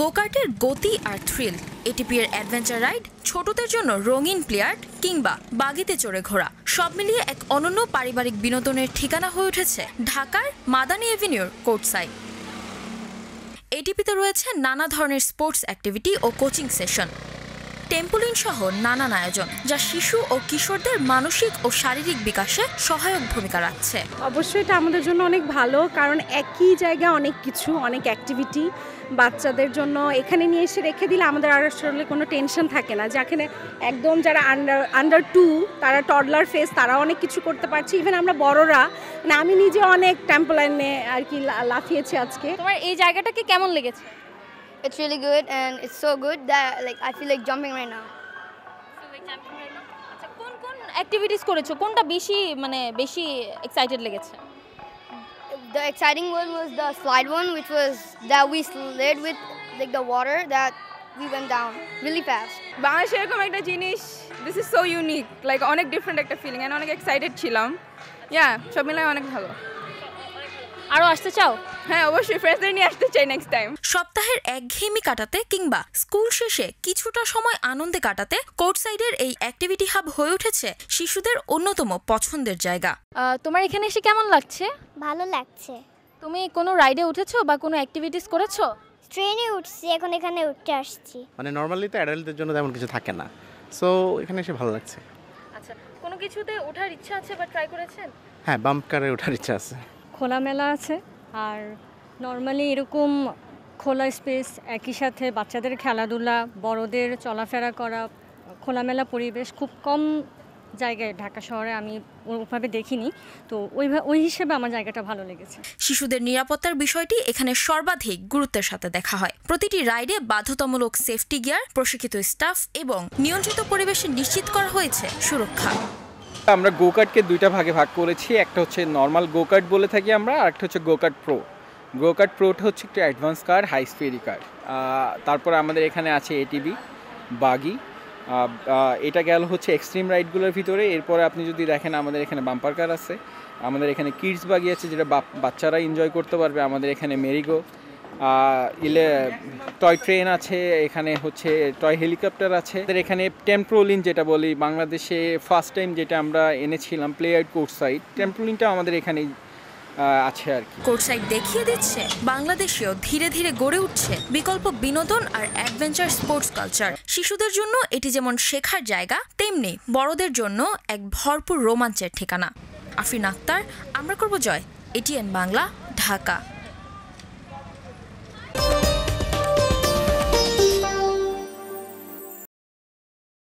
গোকার্টের গতি আর thrill, ATP এর adventure ride, ছোটদের জন্য রঙিন প্লেয়ার্ট কিংবা বাগিতে চড়ে ঘোরা, সব মিলিয়ে এক অনন্য পারিবারিক বিনোদনের ঠিকানা হয়ে উঠেছে ঢাকার মাদানী এভিনিউর কোর্টসাইড। এটিপিতে রয়েছে নানা ধরনের স্পোর্টস অ্যাক্টিভিটি ও কোচিং সেশন, টেম্পোলিন সহ নানান আয়োজন যা শিশু ও কিশোরদের মানসিক ও শারীরিক বিকাশে সহায়ক ভূমিকা রাখছে। অবশ্যই এটা আমাদের জন্য অনেক ভালো, কারণ একই জায়গায় অনেক কিছু, অনেক অ্যাক্টিভিটি বাচ্চাদের জন্য এখানে নিয়ে এসে রেখে দিলে আমাদের আর আসলে কোনো টেনশন থাকে না। যেখানে একদম যারা আন্ডার 2 তারা টডলার ফেজ, তারা অনেক কিছু করতে পারছে। ইভেন আমরা বড়রা, মানে আমি নিজে অনেক টেম্পোলাইনে আর কি লাফিয়েছি আজকে। তোমার এই জায়গাটাকে কেমন লেগেছে? It's really good and it's so good that I feel like jumping right now. আচ্ছা, কোন কোন অ্যাক্টিভিটিস করেছো? কোনটা বেশি এক্সাইটেড লেগেছে? The exciting one was the slide one, which was that we slid with like the water that we went down really fast. বাংলাদেশে এরকম একটা জিনিস, this is so unique, like অনেক ডিফারেন্ট একটা ফিলিং এন্ড অনেক excited ছিলাম। সব মিলিয়ে অনেক ভালো। আরো আসতে চাও? হ্যাঁ, অবশ্যই ফ্রেন্ডসদের নিয়ে আসতে চাই নেক্সট টাইম। সপ্তাহের একঘেয়েমি কাটাতে কিংবা স্কুল শেষে কিছুটা সময় আনন্দে কাটাতে কোর্টসাইডের এই অ্যাক্টিভিটি হাব হয়ে উঠেছে শিশুদের অন্যতম পছন্দের জায়গা। তোমার এখানে এসে কেমন লাগছে? ভালো লাগছে। তুমি কোনো রাইডে উঠেছো বা কোনো অ্যাক্টিভিটিস করেছো? ট্রেনে উঠছি, এখন এখানে উঠতে আসছি। মানে নরমালি তো অ্যাডাল্টদের জন্য তেমন কিছু থাকে না, সো এখানে এসে ভালো লাগছে। আচ্ছা, কোনো কিছুতে ওঠার ইচ্ছা আছে বা ট্রাই করেছেন? হ্যাঁ, বাম্প কারে ওঠার ইচ্ছা আছে। খোলামেলা আছে, আর নর্মালি এরকম খোলা স্পেস, একই সাথে বাচ্চাদের খেলাধুলা, বড়দের চলাফেরা করা, খোলামেলা পরিবেশ খুব কম জায়গায় ঢাকা শহরে আমি ওইভাবে দেখিনি। তো ওই হিসেবে আমার জায়গাটা ভালো লেগেছে। শিশুদের নিরাপত্তার বিষয়টি এখানে সর্বাধিক গুরুত্বের সাথে দেখা হয়। প্রতিটি রাইডে বাধ্যতামূলক সেফটি গিয়ার, প্রশিক্ষিত স্টাফ এবং নিয়ন্ত্রিত পরিবেশে নিশ্চিত করা হয়েছে সুরক্ষা। আমরা গোকার্টকে দুইটা ভাগে ভাগ করেছি। একটা হচ্ছে নর্মাল গোকার্ট বলে থাকি আমরা, আর একটা হচ্ছে গোকার্ট প্রো। গোকার্ট প্রোটা হচ্ছে একটু অ্যাডভান্স কার, হাই স্পিড কার। তারপরে আমাদের এখানে আছে এটিভি, বাগি, এটা গেল হচ্ছে এক্সট্রিম রাইডগুলোর ভিতরে। এরপরে আপনি যদি দেখেন আমাদের এখানে বাম্পার কার আছে, আমাদের এখানে কিডস বাগি আছে যেটা বাচ্চারা এনজয় করতে পারবে, আমাদের এখানে মেরিগো, টয় ট্রেন আছে, এখানে হচ্ছে টয় হেলিকপ্টার আছে। এখানে টেম্পোলিন যেটা বলি, বাংলাদেশে ফার্স্ট টাইম যেটা আমরা এনেছিলাম প্লেয়ার্ড কোর্টসাইড, টেম্পোলিনটা আমাদের এখানেই আছে আর কি। কোর্টসাইড দেখিয়ে দিচ্ছে বাংলাদেশেও ধীরে ধীরে গড়ে উঠছে বিকল্প বিনোদন আর অ্যাডভেঞ্চার স্পোর্টস কালচার। শিশুদের জন্য এটি যেমন শেখার জায়গা, তেমনি বড়দের জন্য এক ভরপুর রোমাঞ্চের ঠিকানা। আফরিন আক্তার, আমরা করব জয়, এটিএন বাংলা, ঢাকা।